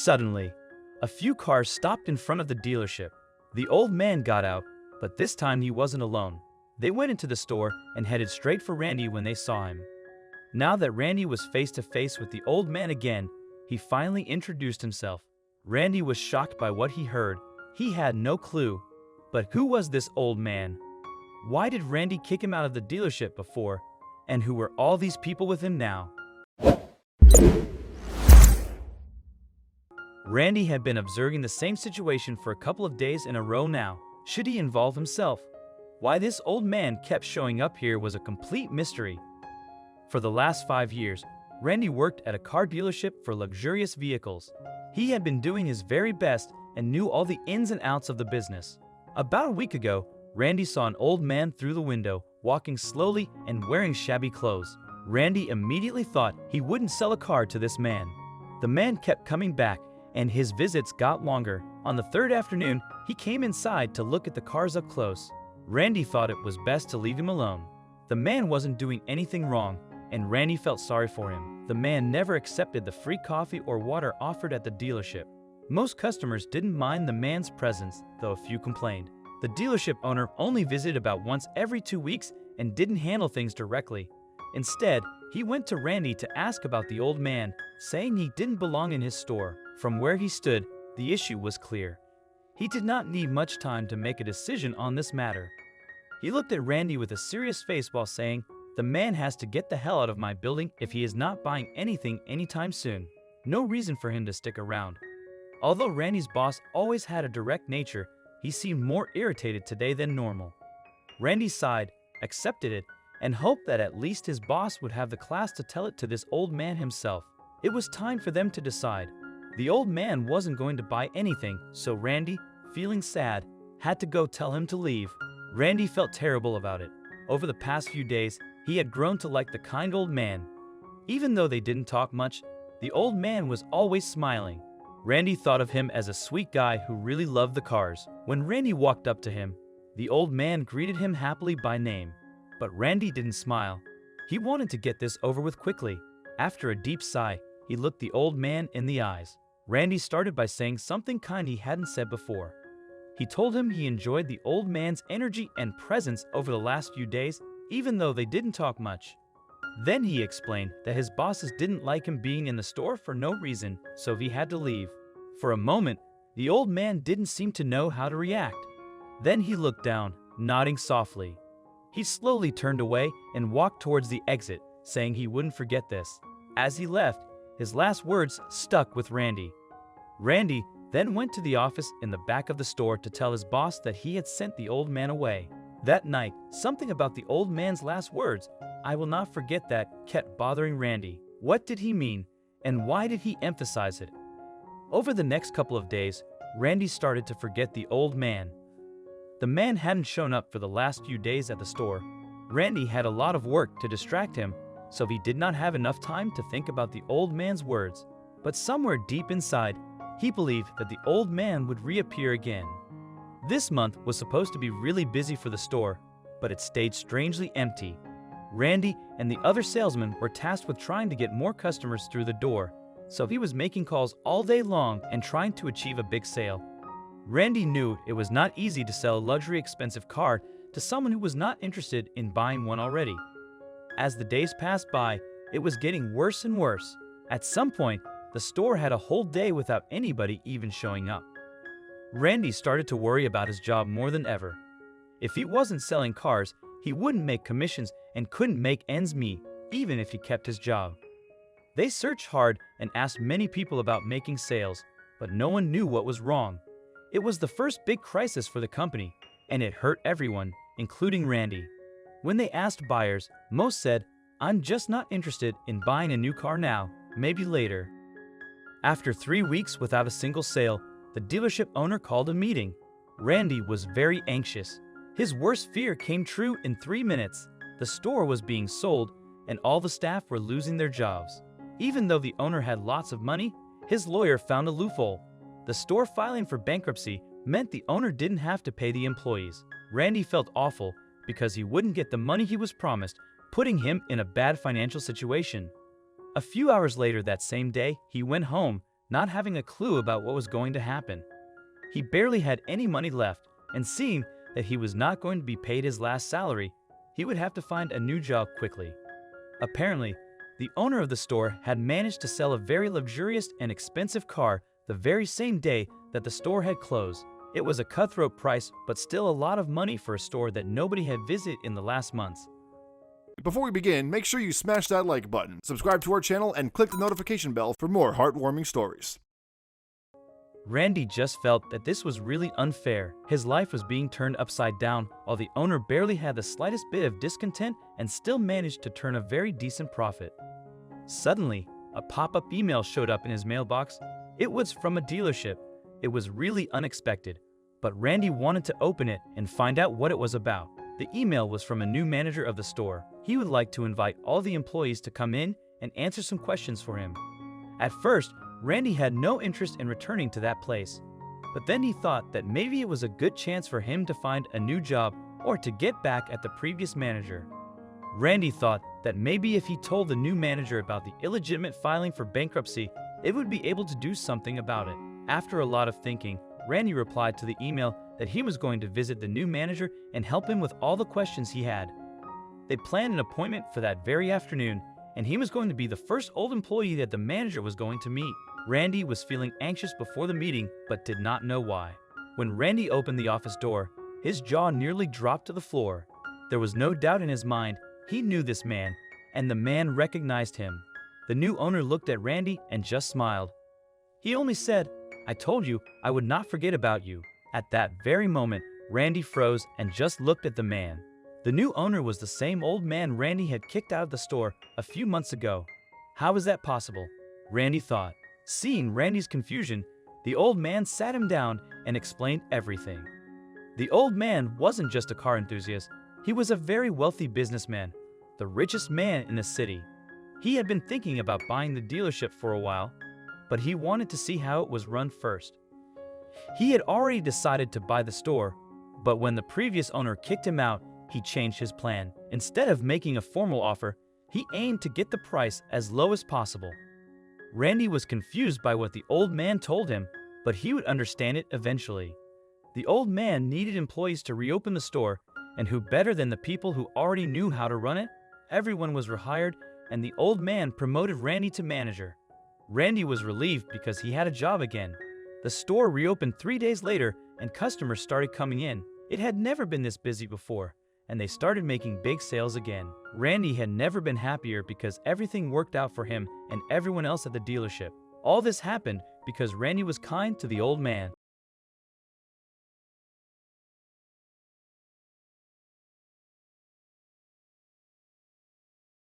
Suddenly, a few cars stopped in front of the dealership. The old man got out, but this time he wasn't alone. They went into the store and headed straight for Randy when they saw him. Now that Randy was face to face with the old man again, he finally introduced himself. Randy was shocked by what he heard. He had no clue. But who was this old man? Why did Randy kick him out of the dealership before? And who were all these people with him now? Randy had been observing the same situation for a couple of days in a row now. Should he involve himself? Why this old man kept showing up here was a complete mystery. For the last 5 years, Randy worked at a car dealership for luxurious vehicles. He had been doing his very best and knew all the ins and outs of the business. About a week ago, Randy saw an old man through the window, walking slowly and wearing shabby clothes. Randy immediately thought he wouldn't sell a car to this man. The man kept coming back, and his visits got longer. On the third afternoon, he came inside to look at the cars up close. Randy thought it was best to leave him alone. The man wasn't doing anything wrong, and Randy felt sorry for him. The man never accepted the free coffee or water offered at the dealership. Most customers didn't mind the man's presence, though a few complained. The dealership owner only visited about once every 2 weeks and didn't handle things directly. Instead, he went to Randy to ask about the old man, saying he didn't belong in his store. From where he stood, the issue was clear. He did not need much time to make a decision on this matter. He looked at Randy with a serious face while saying, "The man has to get the hell out of my building if he is not buying anything anytime soon. No reason for him to stick around." Although Randy's boss always had a direct nature, he seemed more irritated today than normal. Randy sighed, accepted it, and hoped that at least his boss would have the class to tell it to this old man himself. It was time for them to decide. The old man wasn't going to buy anything, so Randy, feeling sad, had to go tell him to leave. Randy felt terrible about it. Over the past few days, he had grown to like the kind old man. Even though they didn't talk much, the old man was always smiling. Randy thought of him as a sweet guy who really loved the cars. When Randy walked up to him, the old man greeted him happily by name. But Randy didn't smile. He wanted to get this over with quickly. After a deep sigh, he looked the old man in the eyes. Randy started by saying something kind he hadn't said before. He told him he enjoyed the old man's energy and presence over the last few days, even though they didn't talk much. Then he explained that his bosses didn't like him being in the store for no reason, so he had to leave. For a moment, the old man didn't seem to know how to react. Then he looked down, nodding softly. He slowly turned away and walked towards the exit, saying he wouldn't forget this. As he left, his last words stuck with Randy. Randy then went to the office in the back of the store to tell his boss that he had sent the old man away. That night, something about the old man's last words, "I will not forget that," kept bothering Randy. What did he mean, and why did he emphasize it? Over the next couple of days, Randy started to forget the old man. The man hadn't shown up for the last few days at the store. Randy had a lot of work to distract him, so he did not have enough time to think about the old man's words. But somewhere deep inside, he believed that the old man would reappear again. This month was supposed to be really busy for the store, but it stayed strangely empty. Randy and the other salesmen were tasked with trying to get more customers through the door, so he was making calls all day long and trying to achieve a big sale. Randy knew it was not easy to sell a luxury expensive car to someone who was not interested in buying one already. As the days passed by, it was getting worse and worse. At some point, the store had a whole day without anybody even showing up. Randy started to worry about his job more than ever. If he wasn't selling cars, he wouldn't make commissions and couldn't make ends meet, even if he kept his job. They searched hard and asked many people about making sales, but no one knew what was wrong. It was the first big crisis for the company, and it hurt everyone, including Randy. When they asked buyers, most said, "I'm just not interested in buying a new car now, maybe later." After 3 weeks without a single sale, the dealership owner called a meeting. Randy was very anxious. His worst fear came true in 3 minutes. The store was being sold, and all the staff were losing their jobs. Even though the owner had lots of money, his lawyer found a loophole. The store filing for bankruptcy meant the owner didn't have to pay the employees. Randy felt awful because he wouldn't get the money he was promised, putting him in a bad financial situation. A few hours later that same day, he went home, not having a clue about what was going to happen. He barely had any money left, and seeing that he was not going to be paid his last salary, he would have to find a new job quickly. Apparently, the owner of the store had managed to sell a very luxurious and expensive car the very same day that the store had closed. It was a cutthroat price, but still a lot of money for a store that nobody had visited in the last months. Before we begin, make sure you smash that like button, subscribe to our channel, and click the notification bell for more heartwarming stories. Randy just felt that this was really unfair. His life was being turned upside down while the owner barely had the slightest bit of discontent and still managed to turn a very decent profit. Suddenly, a pop-up email showed up in his mailbox. It was from a dealership. It was really unexpected, but Randy wanted to open it and find out what it was about. The email was from a new manager of the store. He would like to invite all the employees to come in and answer some questions for him. At first, Randy had no interest in returning to that place, but then he thought that maybe it was a good chance for him to find a new job or to get back at the previous manager. Randy thought that maybe if he told the new manager about the illegitimate filing for bankruptcy, it would be able to do something about it. After a lot of thinking, Randy replied to the email that he was going to visit the new manager and help him with all the questions he had. They planned an appointment for that very afternoon, and he was going to be the first old employee that the manager was going to meet. Randy was feeling anxious before the meeting, but did not know why. When Randy opened the office door, his jaw nearly dropped to the floor. There was no doubt in his mind. He knew this man, and the man recognized him. The new owner looked at Randy and just smiled. He only said, "I told you I would not forget about you." At that very moment, Randy froze and just looked at the man. The new owner was the same old man Randy had kicked out of the store a few months ago. How was that possible? Randy thought. Seeing Randy's confusion, the old man sat him down and explained everything. The old man wasn't just a car enthusiast. He was a very wealthy businessman, the richest man in the city. He had been thinking about buying the dealership for a while, but he wanted to see how it was run first. He had already decided to buy the store, but when the previous owner kicked him out, he changed his plan. Instead of making a formal offer, he aimed to get the price as low as possible. Randy was confused by what the old man told him, but he would understand it eventually. The old man needed employees to reopen the store, and who better than the people who already knew how to run it? Everyone was rehired, and the old man promoted Randy to manager. Randy was relieved because he had a job again. The store reopened 3 days later, and customers started coming in. It had never been this busy before, and they started making big sales again. Randy had never been happier because everything worked out for him and everyone else at the dealership. All this happened because Randy was kind to the old man.